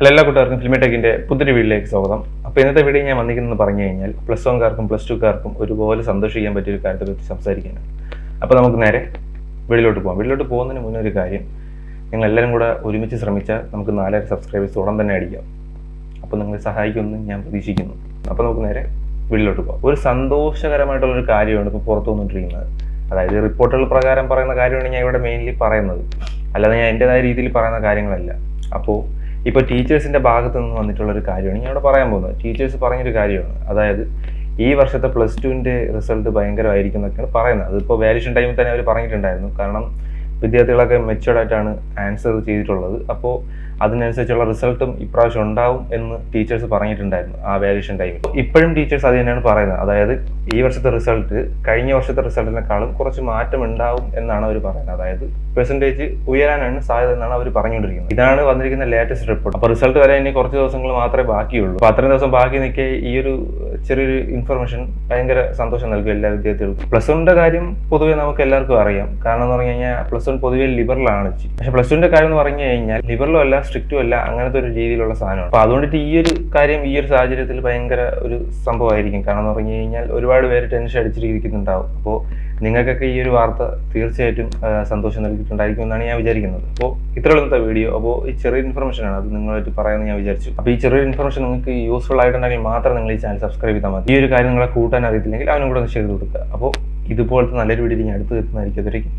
Hello എല്ലാ കൂട്ടുകാർക്കും ഫിലിമി ടെക്കിൻ്റെ പുതിയൊരു വീഡിയോയിലേക്ക് സ്വാഗതം. അപ്പോൾ ഇന്നത്തെ വീഡിയോ ഞാൻ വന്നിരിക്കുന്നത് പറഞ്ഞു കഴിഞ്ഞാൽ +1കാർക്കും +2കാർക്കും ഒരുപോലെ സന്തോഷിക്കാൻ പറ്റിയൊരു കാര്യത്തെപ്പറ്റി സംസാരിക്കാനാണ്. അപ്പോൾ നമുക്ക് നേരെ വീഡിയോയിലോട്ട് പോകാം. വീഡിയോയിലോട്ട് പോകുന്നതിന് മുന്നേ ഒരു കാര്യം, നിങ്ങൾ എല്ലാവരും കൂടെ ഒരുമിച്ച് ശ്രമിച്ചാൽ നമുക്ക് 4000 സബ്സ്ക്രൈബേഴ്സ് ഉടൻ തന്നെ അടിക്കാം. അപ്പോൾ നിങ്ങളെ സഹായിക്കുമെന്ന് ഞാൻ പ്രതീക്ഷിക്കുന്നു. അപ്പോൾ നമുക്ക് നേരെ വീഡിയോയിലോട്ട് പോകാം. ഒരു സന്തോഷകരമായിട്ടുള്ളൊരു കാര്യമാണ് ഇപ്പോൾ പുറത്തു വന്നിട്ടിരിക്കുന്നത്. അതായത് റിപ്പോർട്ടുകൾ പ്രകാരം പറയുന്ന കാര്യമാണ് ഞാൻ ഇവിടെ മെയിൻലി പറയുന്നത്, അല്ലാതെ ഞാൻ എൻ്റെതായ രീതിയിൽ പറയുന്ന കാര്യങ്ങളല്ല. അപ്പോൾ ഇപ്പോൾ ടീച്ചേഴ്സിൻ്റെ ഭാഗത്തു നിന്ന് വന്നിട്ടുള്ളൊരു കാര്യമാണ് ഞാൻ ഇവിടെ പറയാൻ പോകുന്നത്. ടീച്ചേഴ്സ് പറഞ്ഞൊരു കാര്യമാണ്, അതായത് ഈ വർഷത്തെ +2ൻ്റെ റിസൾട്ട് ഭയങ്കരമായിരിക്കും എന്നൊക്കെയാണ് പറയുന്നത്. അതിപ്പോൾ വാല്യൂഷൻ ടൈമിൽ തന്നെ അവർ പറഞ്ഞിട്ടുണ്ടായിരുന്നു. കാരണം വിദ്യാർത്ഥികളൊക്കെ മെച്ചുവേർഡായിട്ടാണ് ആൻസർ ചെയ്തിട്ടുള്ളത്. അപ്പോൾ അതിനനുസരിച്ചുള്ള റിസൾട്ടും ഇപ്രാവശ്യം ഉണ്ടാവും എന്ന് ടീച്ചേഴ്സ് പറഞ്ഞിട്ടുണ്ടായിരുന്നു ആ വാല്യൂഷൻ ടൈമിൽ. ഇപ്പോഴും ടീച്ചേഴ്സ് അത് തന്നെയാണ് പറയുന്നത്. അതായത് ഈ വർഷത്തെ റിസൾട്ട് കഴിഞ്ഞ വർഷത്തെ റിസൾട്ടിനെക്കാളും കുറച്ച് മാറ്റം ഉണ്ടാവും എന്നാണ് അവർ പറയുന്നത്. അതായത് പെർസെൻറ്റേജ് ഉയരാനാണ് സാധ്യത എന്നാണ് അവർ പറഞ്ഞുകൊണ്ടിരിക്കുന്നത്. ഇതാണ് വന്നിരിക്കുന്ന ലേറ്റസ്റ്റ് റിപ്പോർട്ട്. അപ്പോൾ റിസൾട്ട് വരാൻ ഇനി കുറച്ച് ദിവസങ്ങൾ മാത്രമേ ബാക്കിയുള്ളൂ. അപ്പോൾ അത്രയും ദിവസം ബാക്കി നിൽക്കെ ഈ ഒരു ചെറിയൊരു ഇൻഫർമേഷൻ ഭയങ്കര സന്തോഷം നൽകും എല്ലാ വിദ്യാർത്ഥികൾക്കും. +1ൻ്റെ കാര്യം പൊതുവെ നമുക്ക് എല്ലാവർക്കും അറിയാം. കാരണം എന്ന് പറഞ്ഞു കഴിഞ്ഞാൽ +1 പൊതുവെ ലിബറലാണ്. പക്ഷേ +2ൻ്റെ കാര്യം എന്ന് പറഞ്ഞു കഴിഞ്ഞാൽ ലിബറലും അല്ല, സ്ട്രിക്റ്റും അല്ല, അങ്ങനത്തെ ഒരു രീതിയിലുള്ള സാധനമാണ്. അപ്പോൾ അതുകൊണ്ടിട്ട് ഈ ഒരു കാര്യം ഈ ഒരു സാഹചര്യത്തിൽ ഭയങ്കര ഒരു സംഭവമായിരിക്കും. കാരണം എന്ന് പറഞ്ഞു കഴിഞ്ഞാൽ ഒരുപാട് പേര് ടെൻഷൻ അടിച്ചിരിക്കുന്നുണ്ടാവും. അപ്പോൾ നിങ്ങൾക്കൊക്കെ ഈ ഒരു വാർത്ത തീർച്ചയായിട്ടും സന്തോഷം നൽകിയിട്ടുണ്ടായിരിക്കും എന്നാണ് ഞാൻ വിചാരിക്കുന്നത്. അപ്പോൾ ഇത്രയുള്ള ഇന്നത്തെ വീഡിയോ. അപ്പോൾ ഈ ചെറിയ ഇൻഫർമേഷനാണ്, അത് നിങ്ങളായിട്ട് പറയാമെന്ന് ഞാൻ വിചാരിച്ചു. അപ്പോൾ ഈ ചെറിയ ഇൻഫർമേഷൻ നിങ്ങൾക്ക് യൂസ്ഫുൾ ആയിട്ടുണ്ടെങ്കിൽ മാത്രം നിങ്ങൾ ഈ ചാനൽ സബ്സ്ക്രൈബ് ചെയ്താൽ മതി. ഈ ഒരു കാര്യം നിങ്ങളെ കൂട്ടാൻ അറിയത്തില്ലെങ്കിൽ അവനും കൂടെ ഒന്ന് ഷെയർ ചെയ്ത് കൊടുക്കുക. അപ്പോൾ ഇതുപോലത്തെ നല്ലൊരു വീഡിയോ ഞാൻ അടുത്ത് എത്തുന്നതായിരിക്കും.